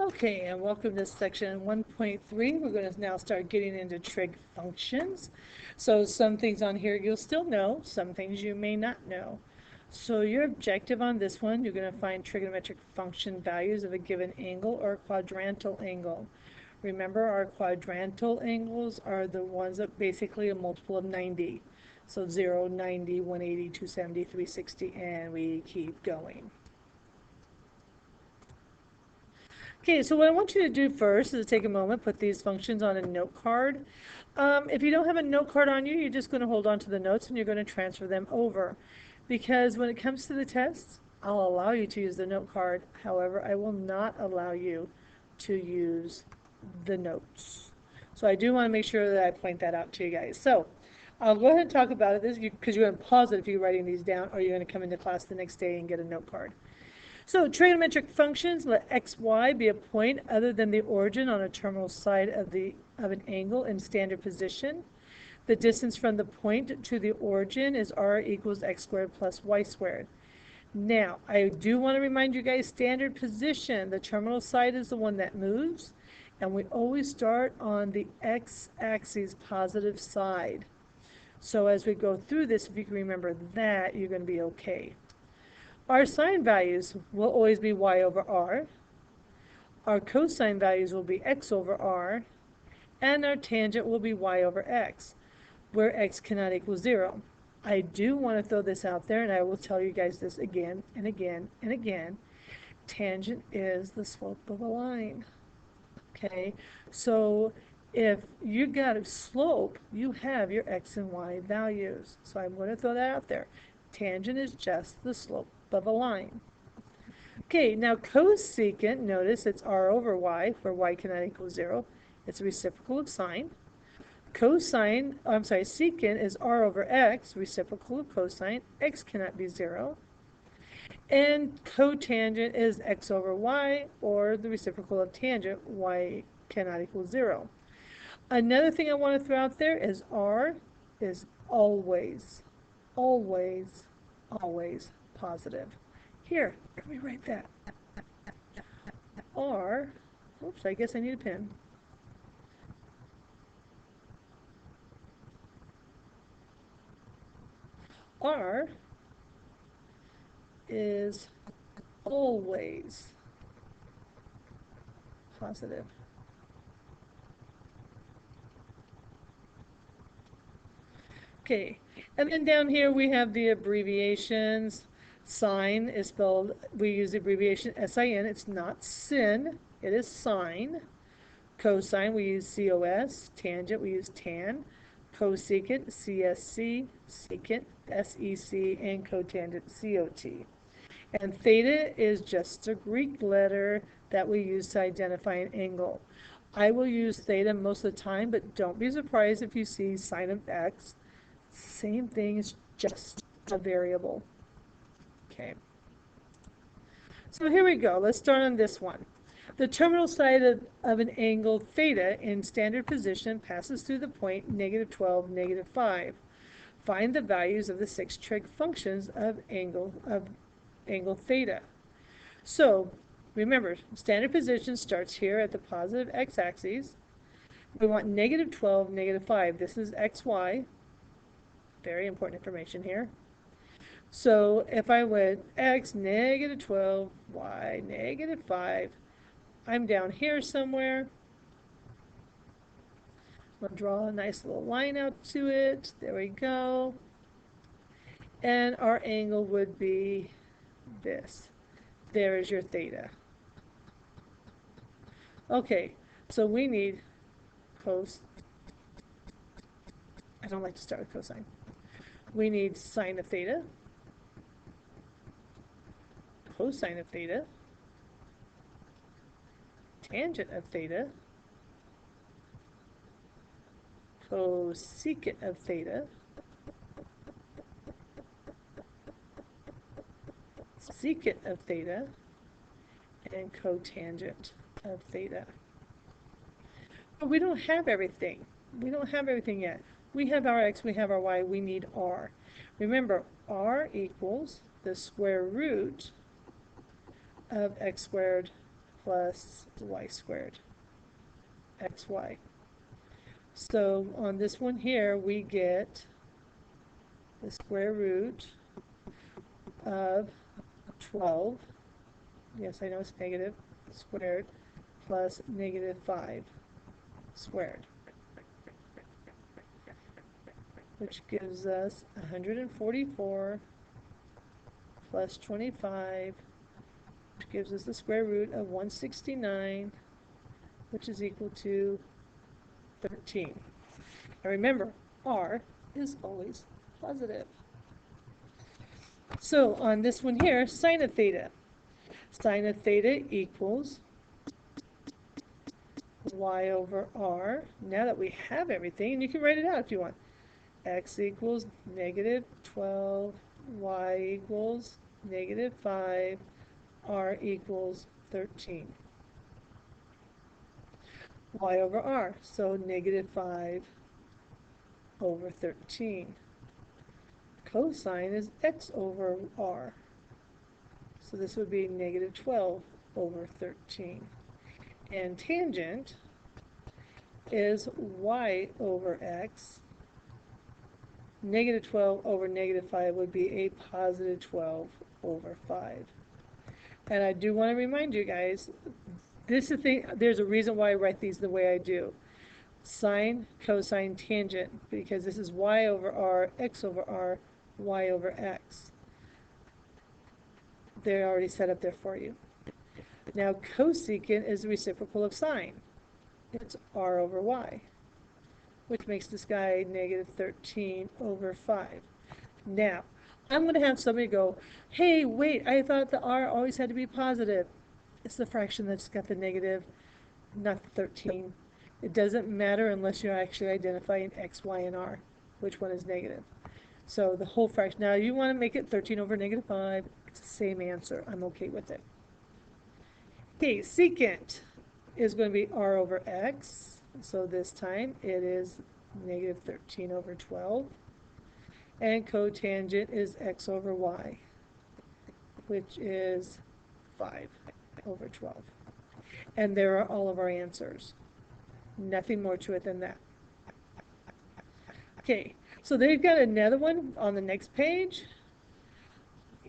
Okay, and welcome to section 1.3. We're going to now start getting into trig functions. So some things on here you'll still know, some things you may not know. So your objective on this one, you're going to find trigonometric function values of a given angle or quadrantal angle. Remember, our quadrantal angles are the ones that basically a multiple of 90. So 0, 90, 180, 270, 360, and we keep going. Okay, so what I want you to do first is take a moment, put these functions on a note card. If you don't have a note card on you, you're just going to hold on to the notes and you're going to transfer them over. Because when it comes to the tests, I'll allow you to use the note card. However, I will not allow you to use the notes. So I do want to make sure that I point that out to you guys. So I'll go ahead and talk about it because you're going to pause it if you're writing these down, or you're going to come into class the next day and get a note card. So trigonometric functions, let x, y be a point other than the origin on a terminal side of an angle in standard position. The distance from the point to the origin is r equals x squared plus y squared. Now, I do want to remind you guys, standard position, the terminal side is the one that moves, and we always start on the x-axis positive side. So as we go through this, if you can remember that, you're going to be okay. Our sine values will always be y over r. Our cosine values will be x over r. And our tangent will be y over x, where x cannot equal 0. I do want to throw this out there, and I will tell you guys this again and again and again. Tangent is the slope of a line. Okay, so if you got a slope, you have your x and y values. So I'm going to throw that out there. Tangent is just the slope of a line. Okay, now cosecant, notice it's r over y, where y cannot equal 0. It's a reciprocal of sine. Secant is r over x, reciprocal of cosine. X cannot be 0. And cotangent is x over y, or the reciprocal of tangent, y cannot equal 0. Another thing I want to throw out there is r is always, always, always positive. Here, let me write that. R, oops, I guess I need a pen. R is always positive. Okay, and then down here we have the abbreviations. Sine is spelled, we use the abbreviation SIN. It's not sin, it is sine. Cosine, we use COS. Tangent, we use tan. Cosecant, CSC. Secant, SEC. And cotangent, COT. And theta is just a Greek letter that we use to identify an angle. I will use theta most of the time, but don't be surprised if you see sine of x. Same thing, it's just a variable. Okay. So here we go. Let's start on this one. The terminal side of an angle theta in standard position passes through the point -12, -5. Find the values of the 6 trig functions of angle theta. So remember, standard position starts here at the positive x-axis. We want -12, -5. This is xy. Very important information here. So if I went x -12, y -5, I'm down here somewhere. I'm going to draw a nice little line out to it. There we go. And our angle would be this. There is your theta. Okay, so we need cos. I don't like to start with cosine. We need sine of theta, cosine of theta, tangent of theta, cosecant of theta, secant of theta, and cotangent of theta. But we don't have everything. We don't have everything yet. We have our x, we have our y, we need r. Remember, r equals the square root of x squared plus y squared, xy. So on this one here, we get the square root of 12, yes, I know it's negative, squared, plus negative 5 squared, which gives us 144 plus 25, which gives us the square root of 169, which is equal to 13. And remember, r is always positive. So on this one here, sine of theta. Sine of theta equals y over r. Now that we have everything, and you can write it out if you want. X equals negative 12, y equals negative 5, r equals 13. Y over r, so negative 5 over 13. Cosine is x over r, so this would be negative 12 over 13. And tangent is y over x. Negative 12 over negative 5 would be a positive 12 over 5. And I do want to remind you guys, this is the thing, there's a reason why I write these the way I do. Sine, cosine, tangent, because this is y over r, x over r, y over x. They're already set up there for you. Now cosecant is the reciprocal of sine. It's r over y, which makes this guy negative 13 over 5. Now, I'm going to have somebody go, hey, wait, I thought the r always had to be positive. It's the fraction that's got the negative, not the 13. It doesn't matter unless you're actually identifying x, y, and r, which one is negative. So the whole fraction. Now you want to make it 13 over negative 5. It's the same answer. I'm okay with it. Okay, secant is going to be r over x. So this time it is negative 13 over 12. And cotangent is x over y, which is 5 over 12. And there are all of our answers. Nothing more to it than that. Okay, so they've got another one on the next page.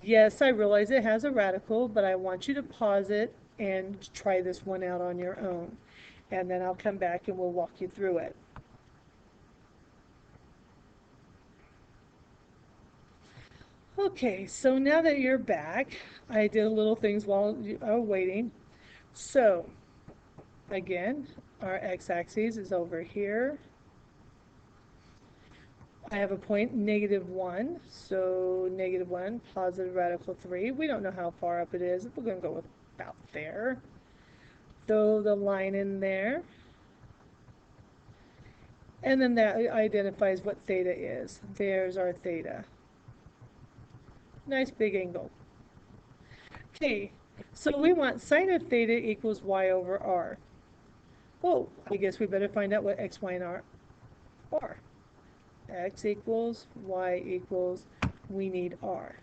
Yes, I realize it has a radical, but I want you to pause it and try this one out on your own. And then I'll come back and we'll walk you through it. Okay, so now that you're back, I did a little things while you are waiting. So, again, our x-axis is over here. I have a point negative 1, so negative 1, positive radical 3. We don't know how far up it is. We're going to go with about there. Throw the line in there. And then that identifies what theta is. There's our theta. Nice big angle. Okay, so we want sine of theta equals y over r. Well, I guess we better find out what x, y, and r are. X equals, y equals, we need r.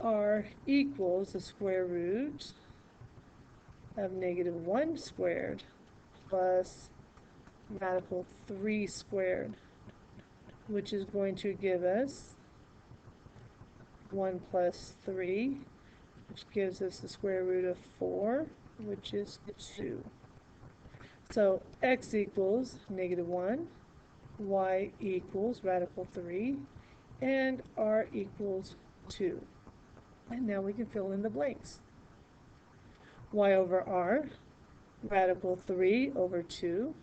R equals the square root of negative 1 squared plus radical 3 squared, which is going to give us 1 plus 3, which gives us the square root of 4, which is 2. So x equals negative 1, y equals radical 3, and r equals 2. And now we can fill in the blanks. Y over r, radical 3 over 2,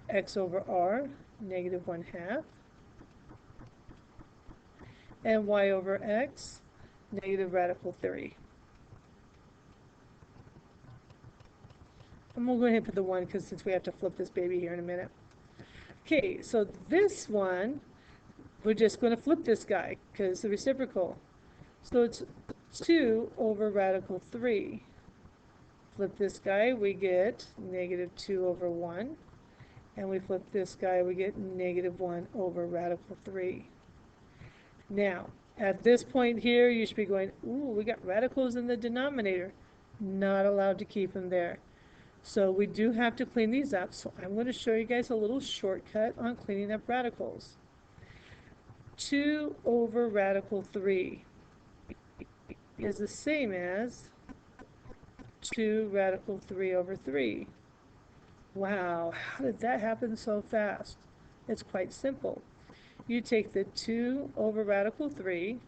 x over r, negative 1/2, and y over x, negative radical 3. And we'll go ahead and put the 1 because since we have to flip this baby here in a minute. Okay, so this one, we're just going to flip this guy because the reciprocal. So it's 2 over radical 3. Flip this guy, we get negative 2 over 1. And we flip this guy, we get negative 1 over radical 3. Now, At this point here, you should be going, ooh, we got radicals in the denominator. Not allowed to keep them there. So we do have to clean these up. So I'm going to show you guys a little shortcut on cleaning up radicals. 2 over radical 3 is the same as 2 radical 3 over 3. Wow, how did that happen so fast? It's quite simple. You take the 2 over radical 3,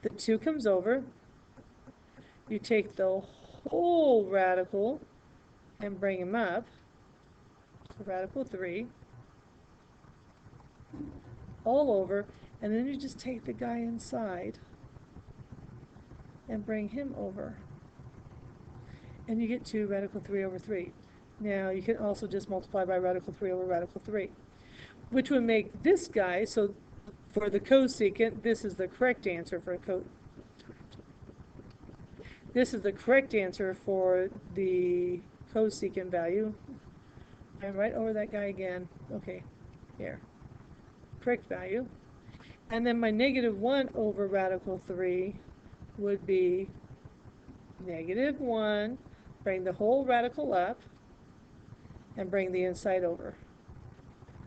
the 2 comes over, you take the whole radical and bring them up, so radical 3, all over, and then you just take the guy inside and bring him over. And you get 2 radical 3 over 3. Now you can also just multiply by radical 3 over radical 3, which would make this guy, so for the cosecant, this is the correct answer for this is the correct answer for the cosecant value. I'm right over that guy again. Okay, here. Correct value. And then my negative 1 over radical 3 would be negative 1, bring the whole radical up, and bring the inside over.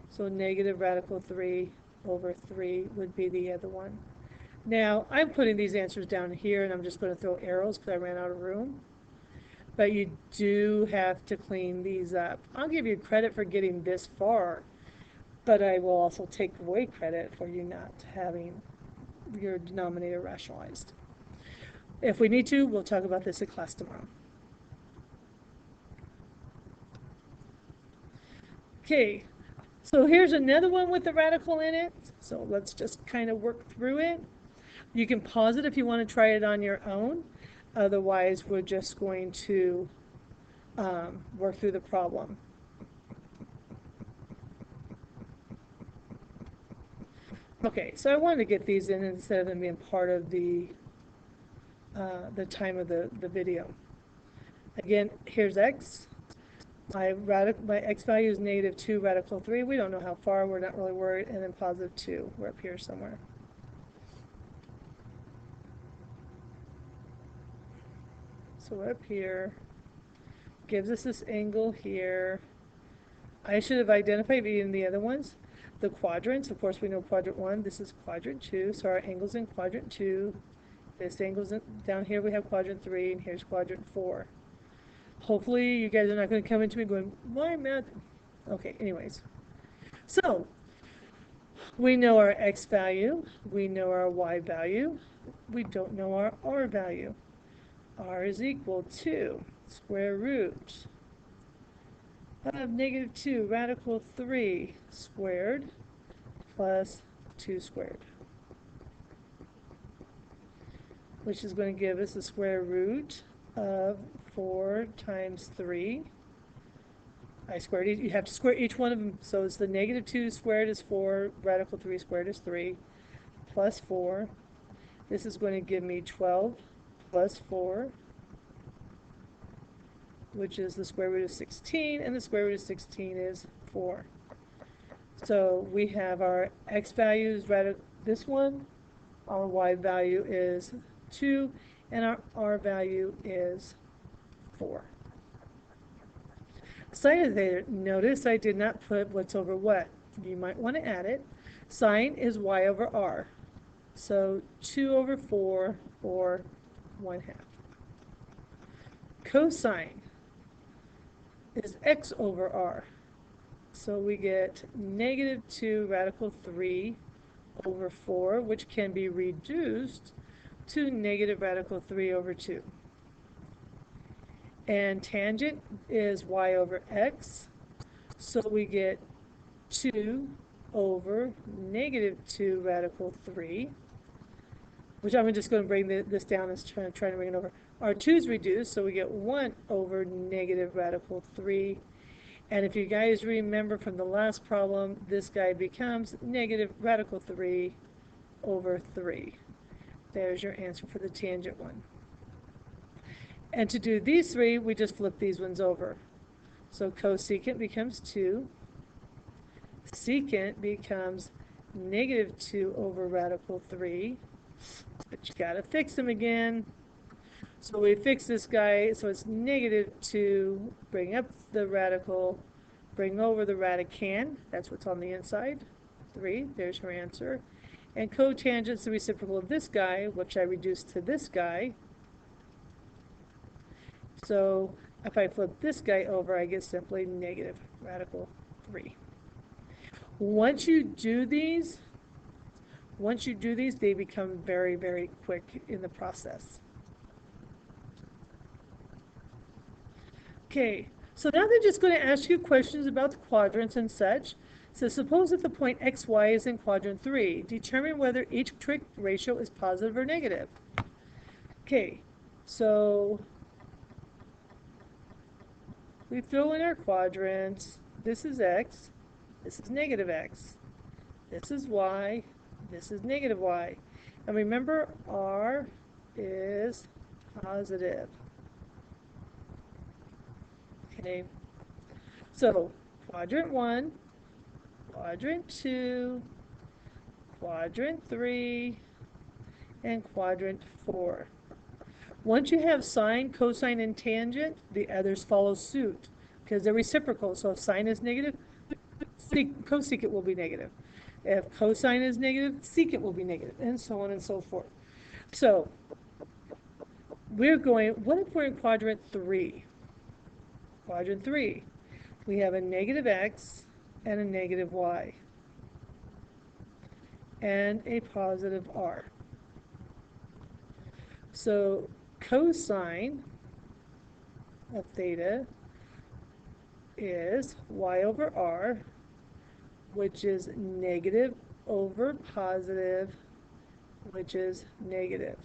So negative radical 3 over 3 would be the other one. Now, I'm putting these answers down here, and I'm just going to throw arrows because I ran out of room. But you do have to clean these up. I'll give you credit for getting this far, but I will also take away credit for you not having your denominator rationalized. If we need to, we'll talk about this in class tomorrow. Okay, so here's another one with the radical in it. So let's just kind of work through it. You can pause it if you want to try it on your own. Otherwise, we're just going to work through the problem. Okay, so I wanted to get these in instead of them being part of the time of the video. Again, here's x. My x value is negative 2 radical 3. We don't know how far. We're not really worried. And then positive 2. We're up here somewhere. So we're up here. Gives us this angle here. I should have identified even the other ones. The quadrants, of course, we know quadrant 1. This is quadrant 2. So our angle's in quadrant 2. This angle's down here. We have quadrant 3. And here's quadrant 4. Hopefully you guys are not going to come into me going, why math? Okay, anyways. So we know our x value. We know our y value. We don't know our r value. R is equal to square root of negative 2 radical 3 squared plus 2 squared, which is going to give us the square root of 4 times 3. I squared it. You have to square each one of them. So it's the negative 2 squared is 4, radical 3 squared is 3, plus 4. This is going to give me 12 plus 4, which is the square root of 16, and the square root of 16 is 4. So we have our x values right at this one, our y value is 2, and our r value is 4. Side there, notice I did not put what's over what. You might want to add it. Sine is y over r. So 2 over 4 or 1/2. Cosine is x over r. So we get negative 2 radical 3 over 4, which can be reduced to negative radical 3 over 2. And tangent is y over x. So we get 2 over negative 2 radical 3, which I'm just going to bring this down and try to bring it over. Our 2 is reduced, so we get 1 over negative radical 3. And if you guys remember from the last problem, this guy becomes negative radical 3 over 3. There's your answer for the tangent one. And to do these three, we just flip these ones over. So cosecant becomes 2. Secant becomes negative 2 over radical 3. But you got to fix them again. So we fix this guy, so it's negative 2, bring up the radical, bring over the radicand, that's what's on the inside, 3, there's your answer. And cotangent's the reciprocal of this guy, which I reduced to this guy. So if I flip this guy over, I get simply negative radical 3. Once you do these, they become very, very quick in the process. Okay, so now they're just going to ask you questions about the quadrants and such. So suppose that the point xy is in quadrant 3. Determine whether each trig ratio is positive or negative. Okay, so we fill in our quadrants. This is x, this is negative x, this is y, this is negative y. And remember, r is positive. Okay, so quadrant 1, quadrant 2, quadrant 3, and quadrant 4. Once you have sine, cosine, and tangent, the others follow suit because they're reciprocal. So if sine is negative, cosecant will be negative. If cosine is negative, secant will be negative, and so on and so forth. So we're going, what if we're in quadrant 3? Quadrant 3, we have a negative x and a negative y and a positive r. So cosine of theta is y over r, which is negative over positive, which is negative.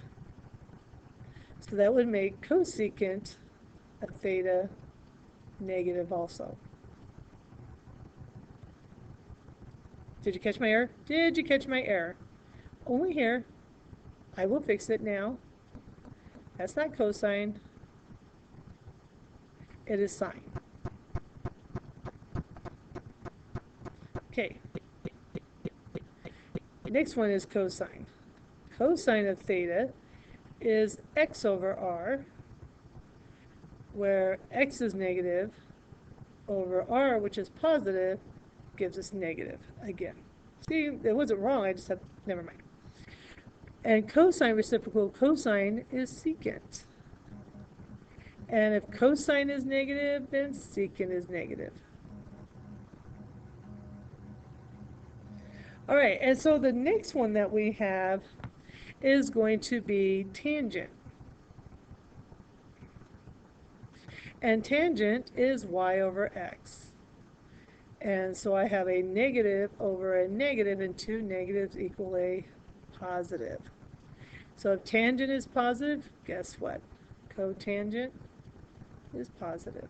So that would make cosecant of theta negative also. Did you catch my error? Did you catch my error? Only here. I will fix it now. That's not cosine. It is sine. Okay. Next one is cosine. Cosine of theta is x over r, where x is negative over r, which is positive, gives us negative again. See, it wasn't wrong, I just had, never mind. And cosine reciprocal cosine is secant. And if cosine is negative, then secant is negative. All right, and so the next one that we have is going to be tangent. And tangent is y over x. And so I have a negative over a negative, and two negatives equal a positive. So if tangent is positive, guess what? Cotangent is positive.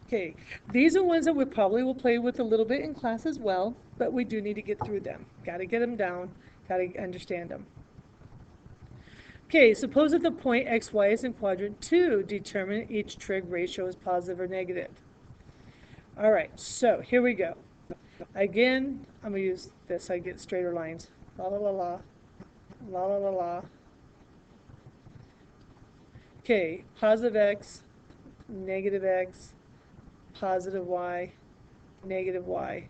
Okay, these are ones that we probably will play with a little bit in class as well, but we do need to get through them. Got to get them down, got to understand them. Okay, suppose that the point xy is in quadrant 2. Determine each trig ratio is positive or negative. All right, so here we go. Again, I'm going to use this so I get straighter lines. La la la la, la la la la. Okay, positive x, negative x, positive y, negative y.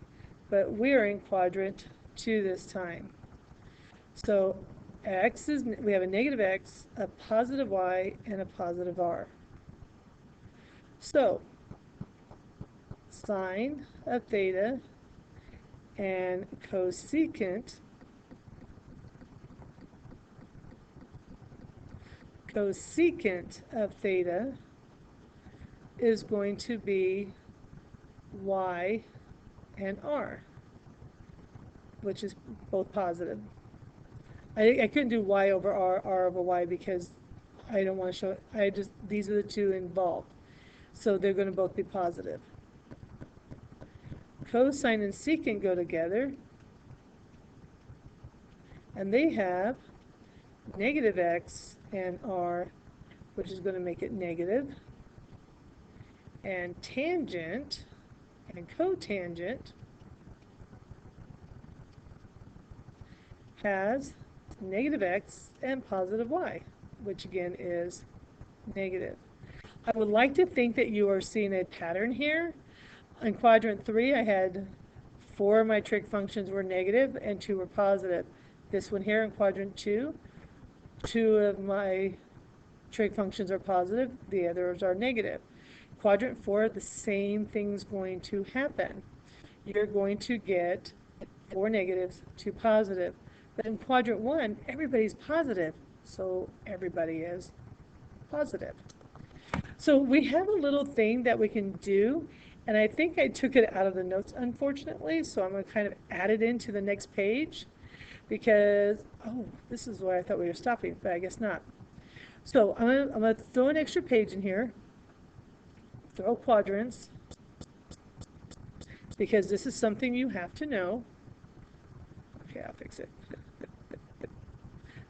But we're in quadrant 2 this time. So x is, we have a negative x, a positive y, and a positive r. So sine of theta and cosecant of theta is going to be y and r, which is both positive. I couldn't do y over r over y, because I don't want to show it. These are the two involved. So they're going to both be positive. Cosine and secant go together, and they have negative x and r, which is going to make it negative. And tangent and cotangent has negative x and positive y, which again is negative. I would like to think that you are seeing a pattern here. In quadrant 3, I had 4 of my trig functions were negative and 2 were positive. This one here in quadrant 2, 2 of my trig functions are positive, the others are negative. Quadrant 4, the same thing's going to happen. You're going to get 4 negatives, 2 positive. But in quadrant 1, everybody's positive, so everybody is positive. So we have a little thing that we can do, and I think I took it out of the notes, unfortunately, so I'm going to kind of add it into the next page because, oh, this is where I thought we were stopping, but I guess not. So I'm going to throw an extra page in here, throw quadrants, because this is something you have to know. Okay, I'll fix it.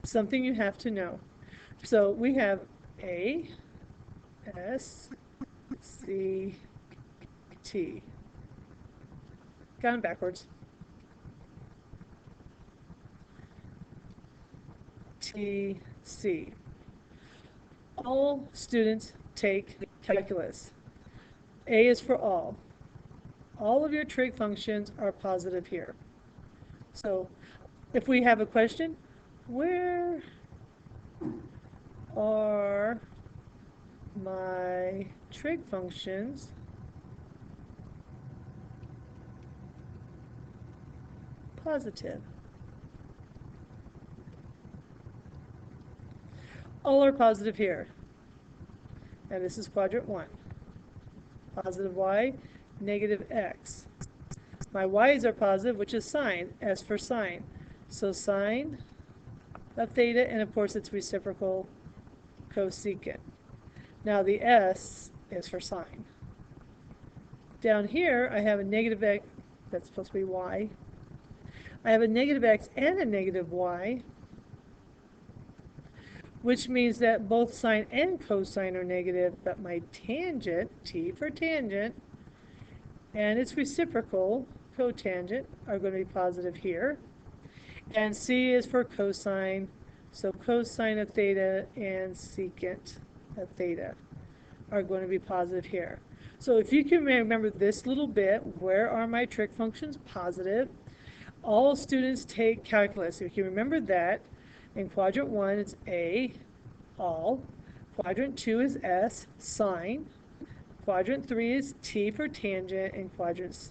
Something you have to know. So we have A, S, C, T. Got them backwards. T, C. All students take calculus. A is for all. All of your trig functions are positive here. So if we have a question, where are my trig functions positive? All are positive here. And this is quadrant 1. Positive y, negative x. My y's are positive, which is sine, S for sine. So sine of theta, and of course it's reciprocal cosecant. Now the S is for sine. Down here I have a negative x, that's supposed to be y. I have a negative x and a negative y, which means that both sine and cosine are negative, but my tangent, T for tangent, and its reciprocal, cotangent, are going to be positive here. And C is for cosine, so cosine of theta and secant of theta are going to be positive here. So if you can remember this little bit, where are my trig functions positive? All students take calculus. If you remember that, in quadrant 1 it's A, all. Quadrant 2 is S, sine. Quadrant 3 is T for tangent, and quadrant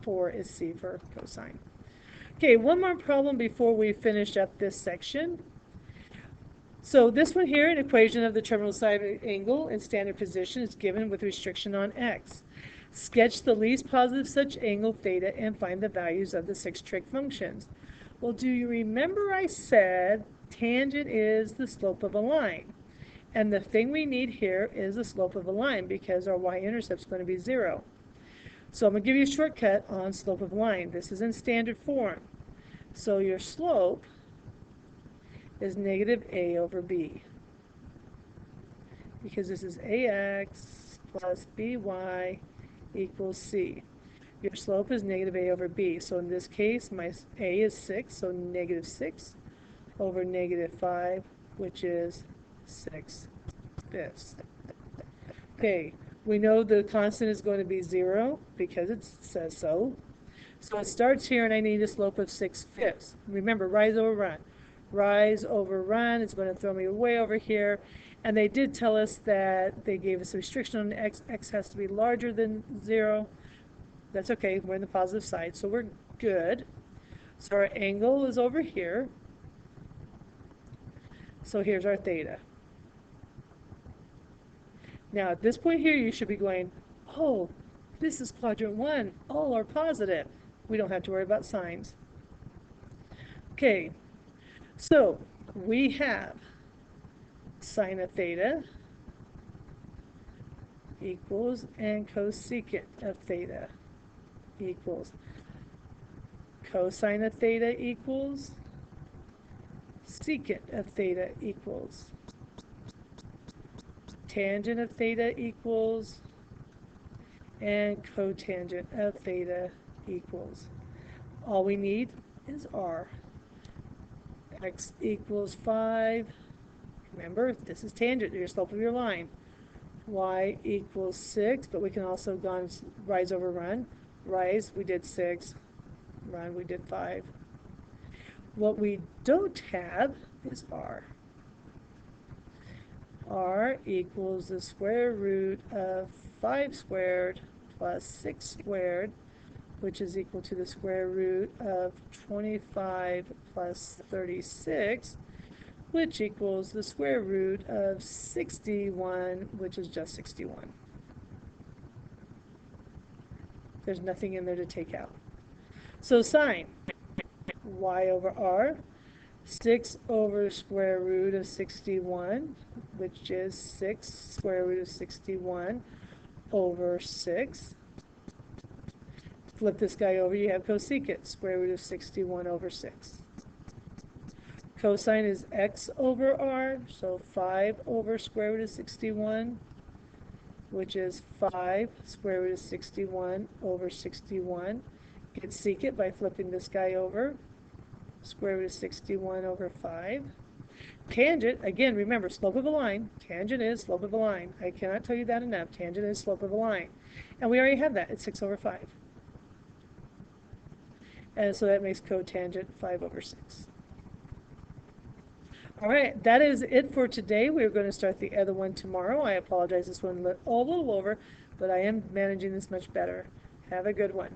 4 is C for cosine. Okay, one more problem before we finish up this section. So this one here, an equation of the terminal side angle in standard position is given with restriction on x. Sketch the least positive such angle theta and find the values of the 6 trig functions. Well, do you remember I said tangent is the slope of a line? And the thing we need here is the slope of a line because our y-intercept is going to be 0. So I'm going to give you a shortcut on slope of line. This is in standard form. So your slope is negative a over b, because this is ax plus by equals c. Your slope is negative a over b. So in this case, my a is 6, so negative 6 over negative 5, which is 6/5. Okay, we know the constant is going to be 0 because it says so. So it starts here, and I need a slope of 6/5. Remember, rise over run. Rise over run is going to throw me way over here. And they did tell us that they gave us a restriction on x. X has to be larger than 0. That's okay. We're in the positive side, so we're good. So our angle is over here. So here's our theta. Now at this point here, you should be going, oh, this is quadrant 1. All are positive. We don't have to worry about signs. Okay, so we have sine of theta equals, and cosecant of theta equals. Cosine of theta equals, secant of theta equals. Tangent of theta equals, and cotangent of theta equals. All we need is r. x equals 5. Remember, this is tangent, your slope of your line. Y equals 6, but we can also go on rise over run. Rise, we did 6. Run, we did 5. What we don't have is r. R equals the square root of 5 squared plus 6 squared, which is equal to the square root of 25 plus 36, which equals the square root of 61, which is just 61. There's nothing in there to take out. So sine y over r, 6 over square root of 61, which is 6 square root of 61 over 6. Flip this guy over, you have cosecant, square root of 61 over 6. Cosine is x over r, so 5 over square root of 61, which is 5 square root of 61 over 61. Get secant by flipping this guy over, square root of 61 over 5. Tangent, again, remember, slope of a line. Tangent is slope of a line. I cannot tell you that enough. Tangent is slope of a line. And we already have that. It's 6 over 5. And so that makes cotangent 5 over 6. All right, that is it for today. We're going to start the other one tomorrow. I apologize, this one went a little over, but I am managing this much better. Have a good one.